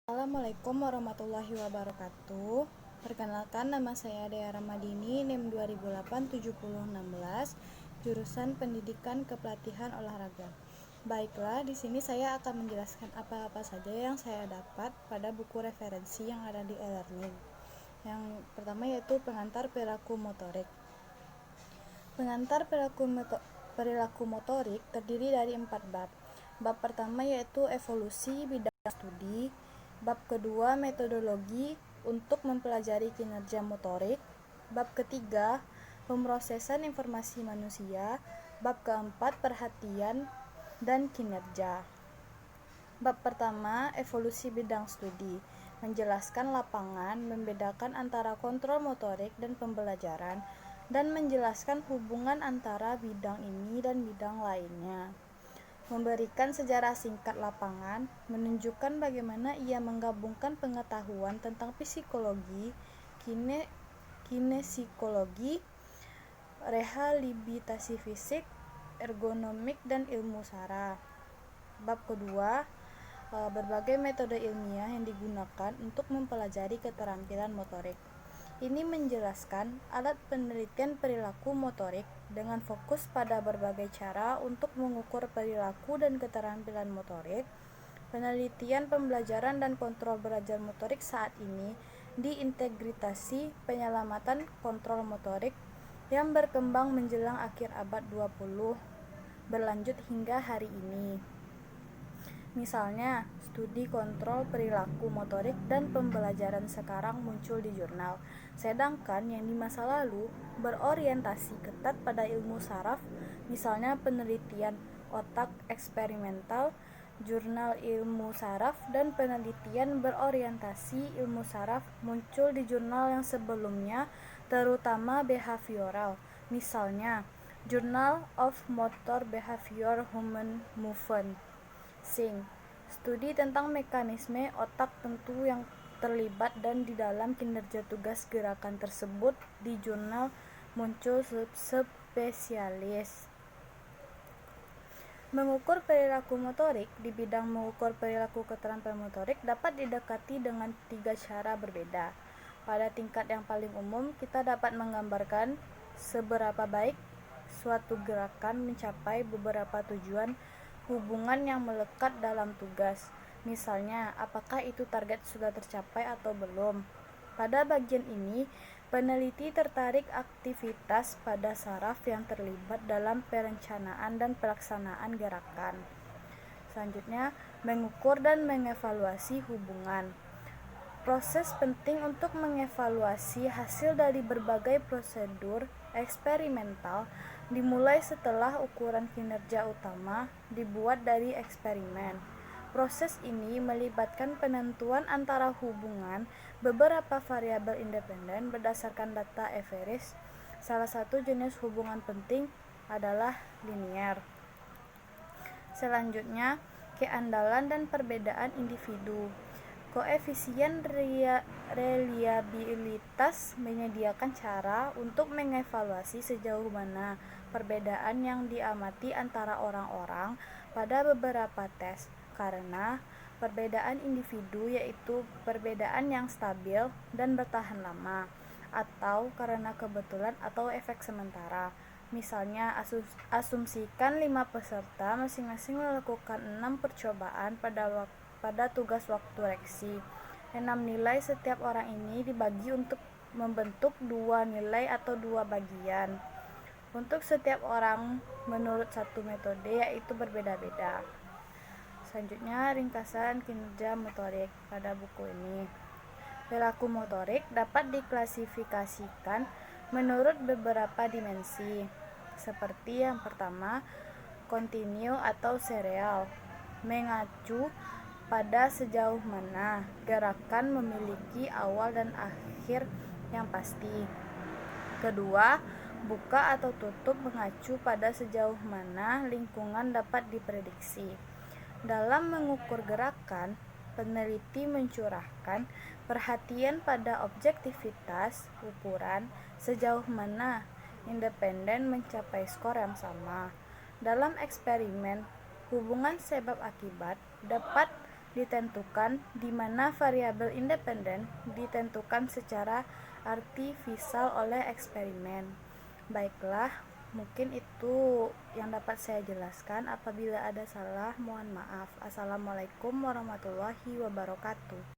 Assalamualaikum warahmatullahi wabarakatuh. Perkenalkan, nama saya Dea Ramadini, NIM 2008-7016, jurusan Pendidikan Kepelatihan Olahraga. Baiklah, di sini saya akan menjelaskan apa-apa saja yang saya dapat pada buku referensi yang ada di e-learning. Yang pertama yaitu pengantar perilaku motorik. Pengantar perilaku motorik terdiri dari 4 bab. Bab pertama yaitu evolusi bidang studi. Bab kedua, metodologi untuk mempelajari kinerja motorik. Bab ketiga, pemrosesan informasi manusia. Bab keempat, perhatian dan kinerja. Bab pertama, evolusi bidang studi, menjelaskan lapangan, membedakan antara kontrol motorik dan pembelajaran, dan menjelaskan hubungan antara bidang ini dan bidang lainnya. Memberikan sejarah singkat lapangan, menunjukkan bagaimana ia menggabungkan pengetahuan tentang psikologi, kinesikologi, rehabilitasi fisik, ergonomik, dan ilmu sara. Bab kedua, berbagai metode ilmiah yang digunakan untuk mempelajari keterampilan motorik. Ini menjelaskan alat penelitian perilaku motorik dengan fokus pada berbagai cara untuk mengukur perilaku dan keterampilan motorik. Penelitian pembelajaran dan kontrol belajar motorik saat ini diintegrasi penyelamatan kontrol motorik yang berkembang menjelang akhir abad 20 berlanjut hingga hari ini. Misalnya, studi kontrol perilaku motorik dan pembelajaran sekarang muncul di jurnal, sedangkan yang di masa lalu berorientasi ketat pada ilmu saraf, misalnya penelitian otak eksperimental, jurnal ilmu saraf, dan penelitian berorientasi ilmu saraf muncul di jurnal yang sebelumnya, terutama behavioral, misalnya Journal of Motor Behavior Human Movement. Studi tentang mekanisme otak tentu yang terlibat dan di dalam kinerja tugas gerakan tersebut di jurnal muncul subspesialis. Mengukur perilaku motorik. Di bidang mengukur perilaku keterampilan motorik dapat didekati dengan 3 cara berbeda. Pada tingkat yang paling umum, kita dapat menggambarkan seberapa baik suatu gerakan mencapai beberapa tujuan hubungan yang melekat dalam tugas. Misalnya, apakah itu target sudah tercapai atau belum. Pada bagian ini, peneliti tertarik aktivitas pada saraf yang terlibat dalam perencanaan dan pelaksanaan gerakan. Selanjutnya, mengukur dan mengevaluasi hubungan. Proses penting untuk mengevaluasi hasil dari berbagai prosedur eksperimental dimulai setelah ukuran kinerja utama dibuat dari eksperimen. Proses ini melibatkan penentuan antara hubungan beberapa variabel independen berdasarkan data Everest. Salah satu jenis hubungan penting adalah linier. Selanjutnya, keandalan dan perbedaan individu. Koefisien reliabilitas menyediakan cara untuk mengevaluasi sejauh mana perbedaan yang diamati antara orang-orang pada beberapa tes, karena perbedaan individu yaitu perbedaan yang stabil dan bertahan lama, atau karena kebetulan atau efek sementara. Misalnya, asumsikan 5 peserta masing-masing melakukan 6 percobaan pada tugas waktu reaksi. 6 nilai setiap orang ini dibagi untuk membentuk 2 nilai atau 2 bagian. Untuk setiap orang menurut satu metode yaitu berbeda-beda. Selanjutnya, ringkasan kinerja motorik pada buku ini. Perilaku motorik dapat diklasifikasikan menurut beberapa dimensi, seperti yang pertama, kontinu atau serial, mengacu pada sejauh mana gerakan memiliki awal dan akhir yang pasti. Kedua, buka atau tutup, mengacu pada sejauh mana lingkungan dapat diprediksi. Dalam mengukur gerakan, peneliti mencurahkan perhatian pada objektivitas ukuran sejauh mana independen mencapai skor yang sama. Dalam eksperimen, hubungan sebab akibat dapat ditentukan, di mana variabel independen ditentukan secara artifisial oleh eksperimen. Baiklah, mungkin itu yang dapat saya jelaskan. Apabila ada salah, mohon maaf. Assalamualaikum warahmatullahi wabarakatuh.